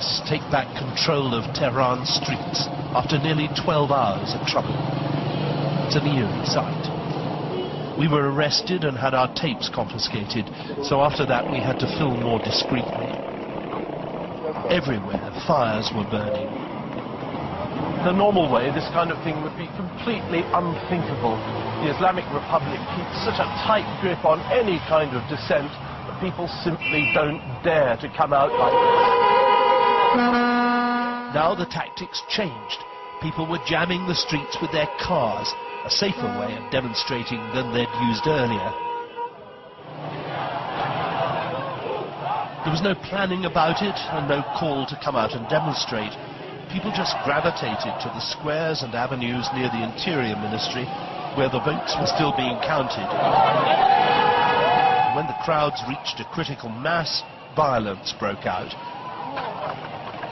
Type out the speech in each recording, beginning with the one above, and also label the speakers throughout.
Speaker 1: tactics take back control of Tehran's streets after nearly 12 hours of trouble. It's an eerie sight. We were arrested and had our tapes confiscated, so after that we had to film more discreetly. Everywhere fires were burning.
Speaker 2: The normal way, this kind of thing would be completely unthinkable. The Islamic Republic keeps such a tight grip on any kind of dissent that people simply don't dare to come out like this.
Speaker 1: Now the tactics changed. People were jamming the streets with their cars, a safer way of demonstrating than they'd used earlier. There was no planning about it and no call to come out and demonstrate. People just gravitated to the squares and avenues near the Interior Ministry, where the votes were still being counted. When the crowds reached a critical mass, violence broke out.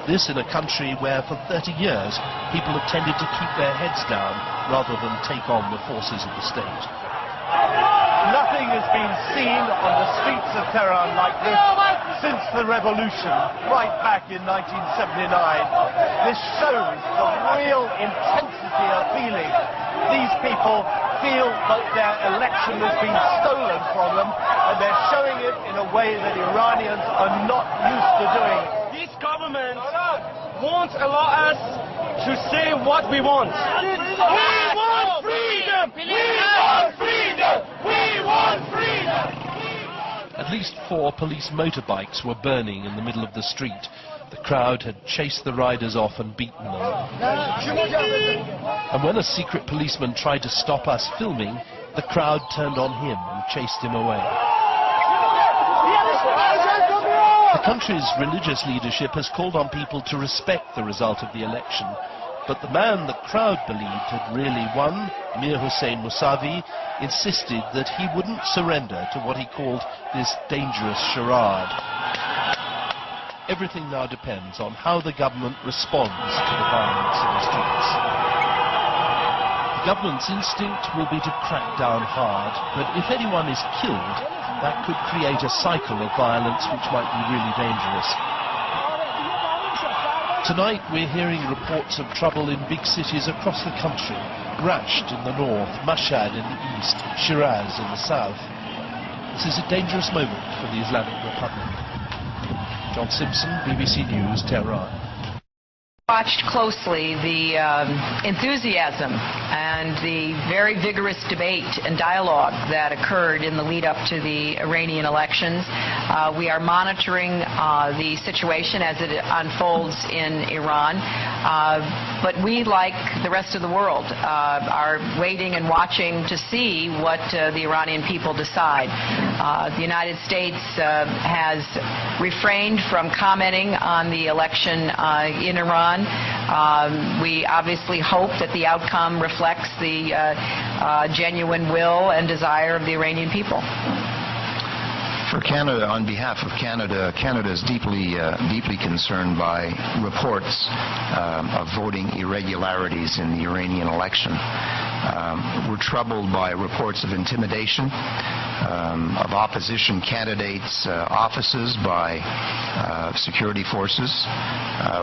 Speaker 1: This in a country where for 30 years people have tended to keep their heads down rather than take on the forces of the state.
Speaker 2: Nothing has been seen on the streets of Tehran like this since the revolution, right back in 1979. This shows the real intensity of feeling. These people feel that their election has been stolen from them, and they're showing it in a way that Iranians are not used to doing.
Speaker 3: This government won't allow us to say what we want. We want freedom! We want freedom! We want freedom!
Speaker 1: At least 4 police motorbikes were burning in the middle of the street. The crowd had chased the riders off and beaten them. And when a secret policeman tried to stop us filming, the crowd turned on him and chased him away. The country's religious leadership has called on people to respect the result of the election. But the man the crowd believed had really won, Mir Hussein Mousavi, insisted that he wouldn't surrender to what he called this dangerous charade. Everything now depends on how the government responds to the violence in the streets. The government's instinct will be to crack down hard, but if anyone is killed, that could create a cycle of violence which might be really dangerous. Tonight we're hearing reports of trouble in big cities across the country. Rasht in the north, Mashhad in the east, Shiraz in the south. This is a dangerous moment for the Islamic Republic. John Simpson, BBC News, Tehran.
Speaker 4: Watched closely the enthusiasm and the very vigorous debate and dialogue that occurred in the lead-up to the Iranian elections. We are monitoring the situation as it unfolds in Iran, but we, like the rest of the world, are waiting and watching to see what the Iranian people decide. The United States has refrained from commenting on the election in Iran. We obviously hope that the outcome reflects the genuine will and desire of the Iranian people.
Speaker 5: For Canada, on behalf of Canada, Canada is deeply concerned by reports of voting irregularities in the Iranian election. We're troubled by reports of intimidation of opposition candidates' offices by security forces.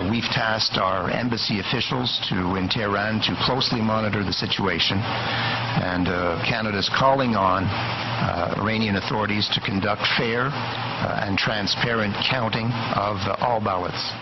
Speaker 5: We've tasked our embassy officials in Tehran to closely monitor the situation, and Canada's calling on Iranian authorities to conduct fair and transparent counting of all ballots.